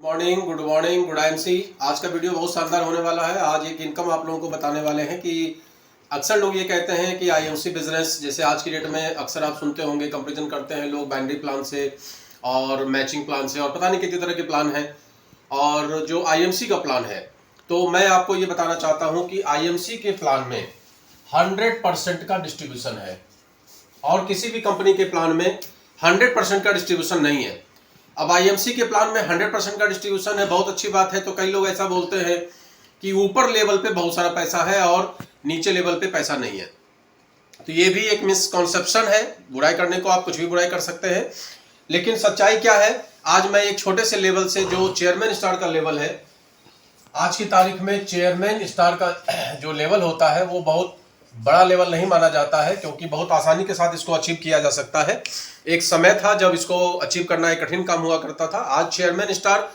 Morning, good morning, good IMC. आज का video बहुत शानदार होने वाला है। आज एक इनकम आप लोगों को बताने वाले हैं कि अक्सर लोग ये कहते हैं कि आईएमसी बिजनेस, जैसे आज की डेट में अक्सर आप सुनते होंगे, कंपैरिजन करते हैं लोग बाइनरी प्लान से और मैचिंग प्लान से और पता नहीं कितनी तरह के प्लान हैं। और जो आईएमसी का प्लान है, तो मैं आपको ये बताना चाहता हूँ कि आईएमसी के प्लान में 100% का डिस्ट्रीब्यूशन है और किसी भी कंपनी के प्लान में 100% का डिस्ट्रीब्यूशन नहीं है। अब आईएमसी के प्लान में 100% का डिस्ट्रीब्यूशन है, बहुत अच्छी बात है। तो कई लोग ऐसा बोलते हैं कि ऊपर लेवल पे बहुत सारा पैसा है और नीचे लेवल पे पैसा नहीं है। तो ये भी एक मिसकॉन्सेप्शन है। बुराई करने को आप कुछ भी बुराई कर सकते हैं, लेकिन सच्चाई क्या है, आज मैं एक छोटे से लेवल से, जो चेयरमैन स्टार का लेवल है, आज की तारीख में चेयरमैन स्टार का जो लेवल होता है वो बहुत बड़ा लेवल नहीं माना जाता है, क्योंकि बहुत आसानी के साथ इसको अचीव किया जा सकता है। एक समय था जब इसको अचीव करना एक कठिन काम हुआ करता था। आज चेयरमैन स्टार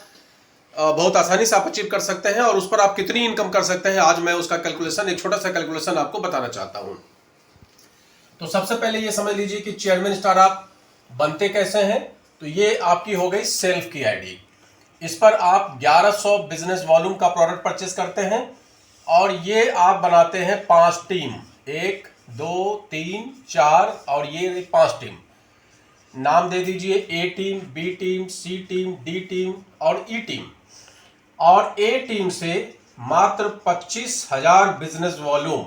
बहुत आसानी से आप अचीव कर सकते हैं और उस पर आप कितनी इनकम कर सकते हैं, आज मैं उसका कैलकुलेशन, एक छोटा सा कैलकुलेशन आपको बताना चाहता हूं। तो सबसे पहले ये समझ लीजिए कि चेयरमैन स्टार आप बनते कैसे हैं। तो ये आपकी हो गई सेल्फ की आईडी। इस पर आप 1100 बिजनेस वॉल्यूम का प्रोडक्ट परचेस करते हैं और ये आप बनाते हैं 5 टीम, 1 2 3 4 और ये 5 टीम। नाम दे दीजिए ए टीम, बी टीम, सी टीम, डी टीम और ई टीम। और ए टीम से मात्र 25,000 बिजनेस वॉल्यूम,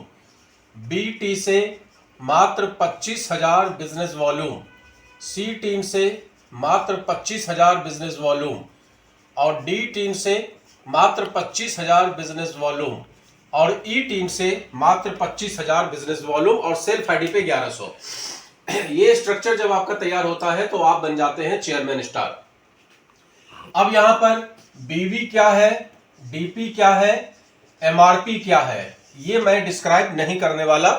बी टी से मात्र 25,000 बिजनेस वॉल्यूम, सी टीम से मात्र 25,000 बिजनेस वॉल्यूम और डी टीम से मात्र 25,000 बिजनेस वॉल्यूम और ई टीम से मात्र 25,000 बिजनेस वॉल्यूम और सेल्फ आईडी पे 1100। ये स्ट्रक्चर जब आपका तैयार होता है तो आप बन जाते हैं चेयरमैन स्टार। अब यहां पर बीवी क्या है, डीपी क्या है, एमआरपी क्या है, ये मैं डिस्क्राइब नहीं करने वाला,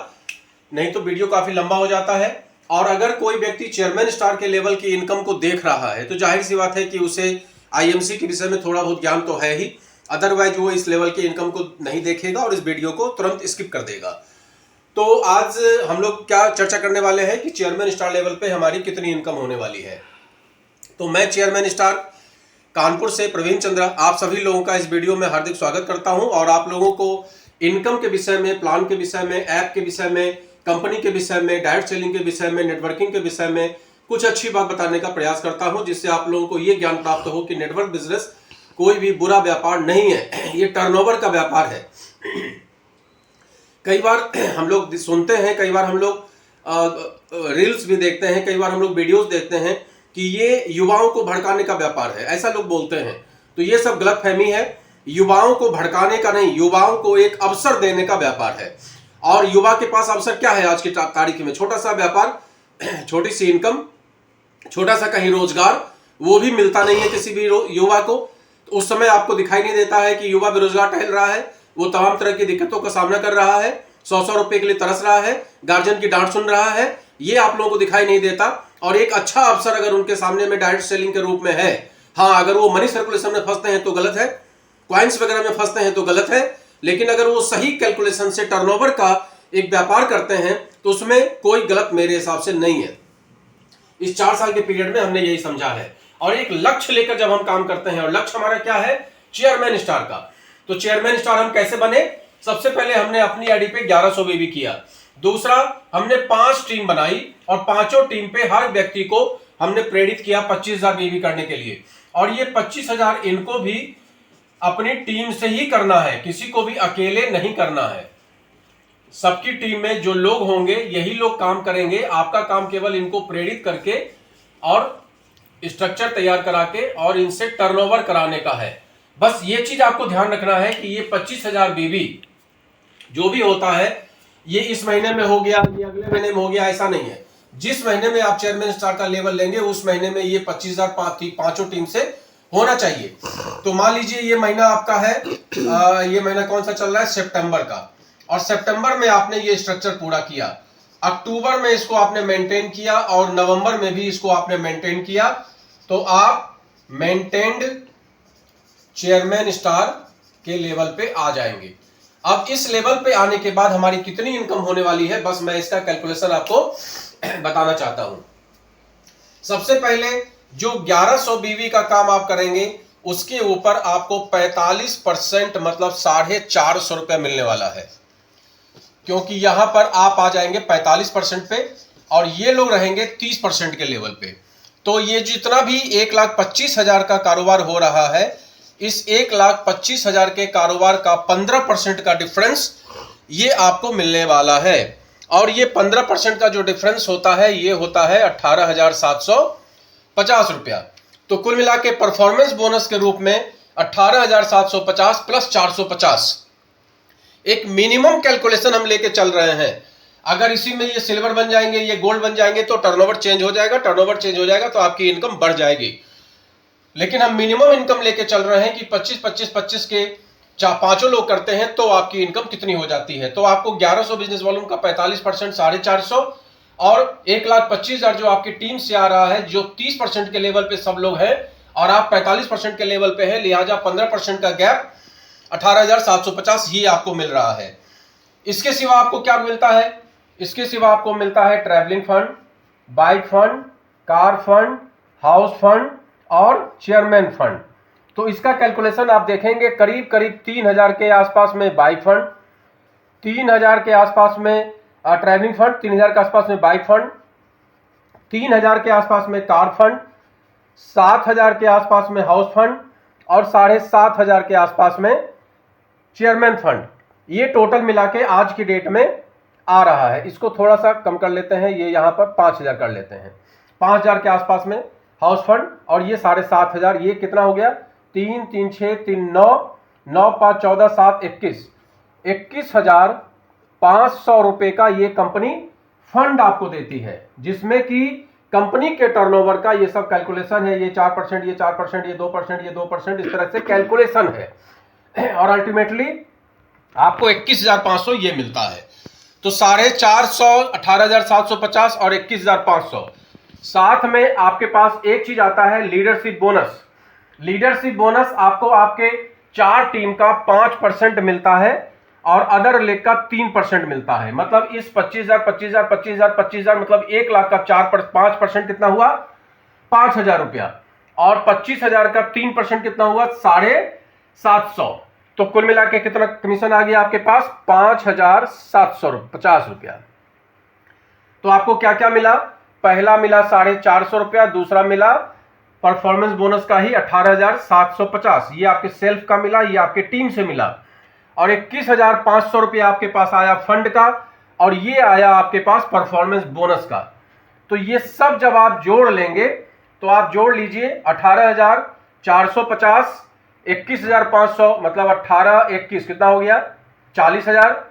नहीं तो वीडियो काफी लंबा हो जाता है। और अगर कोई व्यक्ति चेयरमैन स्टार के लेवल की इनकम को देख रहा है तो जाहिर सी बात है कि उसे आईएमसी के विषय में थोड़ा बहुत ज्ञान तो है ही, अदरवाइज वो इस लेवल की इनकम को नहीं देखेगा और इस वीडियो को तुरंत स्किप कर देगा। तो आज हम लोग क्या चर्चा करने वाले हैं कि चेयरमैन स्टार लेवल पे हमारी कितनी इनकम होने वाली है। तो मैं चेयरमैन स्टार कानपुर से प्रवीण चंद्रा आप सभी लोगों का इस वीडियो में हार्दिक स्वागत करता हूं और आप लोगों को इनकम के विषय में, प्लान के विषय में, ऐप के विषय में, कंपनी के विषय में, डायरेक्ट सेलिंग के विषय में, नेटवर्किंग के विषय में कुछ अच्छी बात बताने का प्रयास करता हूं, जिससे आप लोगों को यह ज्ञान प्राप्त हो कि नेटवर्क बिजनेस कोई भी बुरा व्यापार नहीं है, ये टर्नओवर का व्यापार है। कई बार हम लोग सुनते हैं, कई बार हम लोग रील्स भी देखते हैं, कई बार हम लोग वीडियोस देखते हैं कि ये युवाओं को भड़काने का व्यापार है, ऐसा लोग बोलते हैं। तो ये सब गलतफहमी है। युवाओं को भड़काने का नहीं, युवाओं को एक अवसर देने का व्यापार है। और युवा के पास अवसर क्या है आज की तारीख में? छोटा सा व्यापार, छोटी सी इनकम, छोटा सा कहीं रोजगार, वो भी मिलता नहीं है किसी भी युवा को। तो उस समय आपको दिखाई नहीं देता है कि युवा बेरोजगार टहल रहा है, वो तमाम तरह की दिक्कतों का सामना कर रहा है, 100-100 रुपए के लिए तरस रहा है, गार्जियन की डांट सुन रहा है, ये आप लोगों को दिखाई नहीं देता। और एक अच्छा अवसर अगर उनके सामने में डायरेक्ट सेलिंग के रूप में है, हाँ, अगर वो मनी सर्कुलेशन में फंसते हैं तो गलत है, क्वाइंस वगैरह में फंसते हैं तो गलत है, लेकिन अगर वो सही कैलकुलेशन से टर्नओवर का एक व्यापार करते हैं तो उसमें कोई गलत मेरे हिसाब से नहीं है। इस 4 साल के पीरियड में हमने यही समझा है। और एक लक्ष्य लेकर जब हम काम करते हैं, और लक्ष्य हमारा क्या है? चेयरमैन स्टार का। तो चेयरमैन स्टार हम कैसे बने? सबसे पहले हमने अपनी आईडी पे 1100 बीवी किया। दूसरा, हमने 5 टीम बनाई और पांचों टीम पे हर व्यक्ति को हमने प्रेरित किया 25,000 बीवी करने के लिए। और ये 25,000 इनको भी अपनी टीम से ही करना है, किसी को भी अकेले नहीं करना है। सबकी टीम में जो लोग होंगे यही लोग काम करेंगे। आपका काम केवल इनको प्रेरित करके और स्ट्रक्चर तैयार करा के और इनसे टर्नओवर कराने का है। बस ये चीज आपको ध्यान रखना है कि ये 25,000 बीवी जो भी होता है, ये इस महीने में हो गया, ये अगले महीने में हो गया, ऐसा नहीं है। जिस महीने में आप चेयरमैन स्टार का लेवल लेंगे उस महीने में ये 25,000 पांचों टीम से होना चाहिए। तो मान लीजिए ये महीना आपका है, ये महीना कौन सा चल रहा है? सितंबर का। और सितंबर में आपने ये स्ट्रक्चर पूरा किया, अक्टूबर में इसको आपने मेंटेन किया और नवंबर में भी इसको आपने मेंटेन किया, तो आप मेंटेन्ड चेयरमैन स्टार के लेवल पे आ जाएंगे। अब इस लेवल पे आने के बाद हमारी कितनी इनकम होने वाली है, बस मैं इसका कैलकुलेशन आपको बताना चाहता हूं। सबसे पहले जो 1100 बीवी का काम आप करेंगे, उसके ऊपर आपको 45% मतलब 450 रुपये मिलने वाला है, क्योंकि यहां पर आप आ जाएंगे 45% पे और ये लोग रहेंगे 30% के लेवल पे। तो ये जितना भी 1,25,000 का कारोबार हो रहा है, इस 1,25,000 के कारोबार का 15% का डिफरेंस ये आपको मिलने वाला है। और ये 15% का जो डिफरेंस होता है ये होता है 18,750 रुपया। तो कुल मिला के परफॉर्मेंस बोनस के रूप में 18,750 प्लस 450 एक मिनिमम कैलकुलेशन हम लेके चल रहे हैं। अगर इसी में ये सिल्वर बन जाएंगे, ये गोल्ड बन जाएंगे तो टर्नओवर चेंज हो जाएगा, टर्नओवर चेंज हो जाएगा तो आपकी इनकम बढ़ जाएगी। लेकिन हम मिनिमम इनकम लेके चल रहे हैं कि 25-25-25 के पांचों लोग करते हैं तो आपकी इनकम कितनी हो जाती है। तो आपको 1100 बिजनेस वॉल्यूम का 45% 450 और 1,25,000 जो आपकी टीम से आ रहा है, जो 30% के लेवल पे सब लोग हैं और आप 45% के लेवल पे है, लिहाजा 15% का गैप 18,750 ही आपको मिल रहा है। इसके सिवा आपको क्या मिलता है? इसके सिवा आपको मिलता है travelling fund, bike fund, car fund, house fund और चेयरमैन फंड। तो इसका कैलकुलेशन आप देखेंगे करीब करीब 3,000 के आसपास में बाइक फंड, 3,000 के आसपास में ट्रैवलिंग फंड, 3,000 के आसपास में बाइक फंड, 3,000 के आसपास में कार फंड, 7,000 के आसपास में हाउस फंड और 7,500 के आसपास में चेयरमैन फंड। ये टोटल मिला के आज की डेट में आ रहा है। इसको थोड़ा सा कम कर लेते हैं, ये यहाँ पर 5,000 कर लेते हैं। 5,000 के आसपास में हाउस फंड और ये 7,500, ये कितना हो गया? 3 3 6 3 9 9 5 14 7 21 21,500 रुपए का ये कंपनी फंड आपको देती है, जिसमें कि कंपनी के टर्नओवर का ये सब कैलकुलेशन है। ये 4%, ये 4%, ये 2%, ये 2%, इस तरह से कैलकुलेशन है और अल्टीमेटली आपको 21,500 ये मिलता है। तो 450, 18,750 और 21,500। साथ में आपके पास एक चीज आता है लीडरशिप बोनस। लीडरशिप बोनस आपको आपके 4 टीम का 5% मिलता है और अदर लेग का 3% मिलता है। मतलब इस 25,000 25,000 25,000 25,000 मतलब 1 लाख का 5% कितना हुआ? 5,000 रुपया। और 25,000 का 3% कितना हुआ? 750। तो कुल मिला के कितना कमीशन आ गया आपके पास? 5,750 रुपया। तो आपको क्या क्या मिला? पहला मिला 450 रुपया, दूसरा मिला परफॉर्मेंस बोनस का ही 18,750, ये आपके सेल्फ का मिला, ये आपके टीम से मिला। और 21,500 रुपया आपके पास आया फंड का और ये आया आपके पास परफॉर्मेंस बोनस का। तो ये सब जब आप जोड़ लेंगे तो आप जोड़ लीजिए 18,450, 21,500 मतलब 18 21 कितना हो गया? 40,000,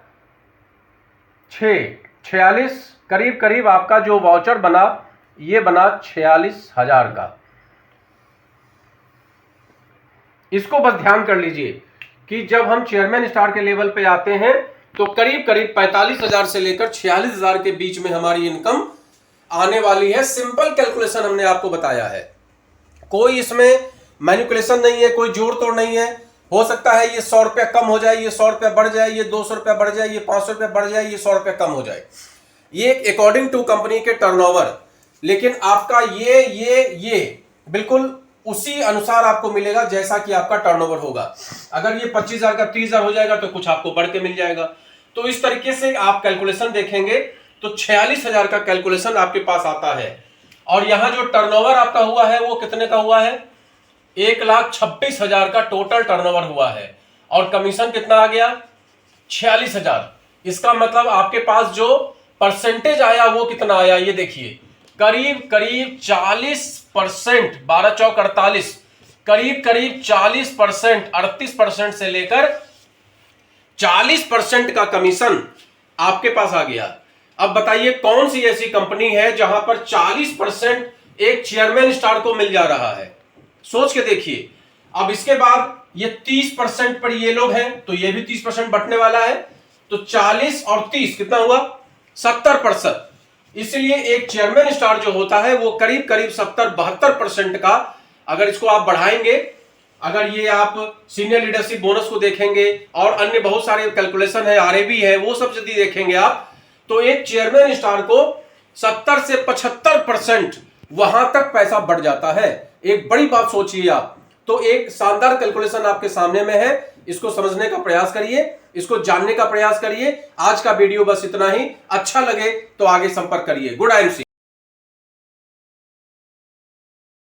46 करीब करीब आपका जो वाउचर बना ये बना 46,000 का। इसको बस ध्यान कर लीजिए कि जब हम चेयरमैन स्टार के लेवल पे आते हैं तो करीब करीब 45,000 से लेकर 46,000 के बीच में हमारी इनकम आने वाली है। सिंपल कैलकुलेशन हमने आपको बताया है, कोई इसमें मैनिपुलेशन नहीं है, कोई जोड़ तोड़ नहीं है। हो सकता है ये 100 रुपया कम हो जाए, ये 100 रुपया बढ़ जाए, ये 200 रुपया बढ़ जाए, ये 500 रुपया बढ़ जाए, ये 100 रुपया कम हो जाए, ये अकॉर्डिंग टू कंपनी के टर्नओवर। लेकिन आपका ये बिल्कुल उसी अनुसार आपको मिलेगा जैसा कि आपका टर्नओवर होगा। अगर ये 25,000 का 30,000 हो जाएगा तो कुछ आपको बढ़ के मिल जाएगा। तो इस तरीके से आप कैलकुलेशन देखेंगे तो 46,000 का कैलकुलेशन आपके पास आता है। और यहां जो टर्नओवर आपका हुआ है वो कितने का हुआ है? 1,26,000 का टोटल टर्नओवर हुआ है और कमीशन कितना आ गया? 46,000। इसका मतलब आपके पास जो परसेंटेज आया वो कितना आया ये देखिए, करीब करीब 40%, 12 चौक 48, करीब करीब 40%, 38% से लेकर 40% का कमीशन आपके पास आ गया। अब बताइए कौन सी ऐसी कंपनी है जहां पर 40% एक चेयरमैन स्टार को मिल जा रहा है? सोच के देखिए। अब इसके बाद ये 30% पर ये लोग हैं तो ये भी 30% बटने वाला है। तो 40 और 30 कितना हुआ? 70%। इसलिए एक चेयरमैन स्टार जो होता है वो करीब करीब 70-72% का, अगर इसको आप बढ़ाएंगे, अगर ये आप सीनियर लीडरशिप बोनस को देखेंगे और अन्य बहुत सारे कैलकुलेशन है, आरएबी है, वो सब यदि देखेंगे आप तो एक चेयरमैन स्टार को 70 से 75% वहां तक पैसा बढ़ जाता है। एक बड़ी बात सोचिए आप। तो तो एक शानदार कैलकुलेशन आपके सामने में है, इसको समझने का प्रयास करिए, इसको जानने का प्रयास करिए। आज का वीडियो बस इतना ही। अच्छा लगे तो आगे संपर्क करिए। Good IMC।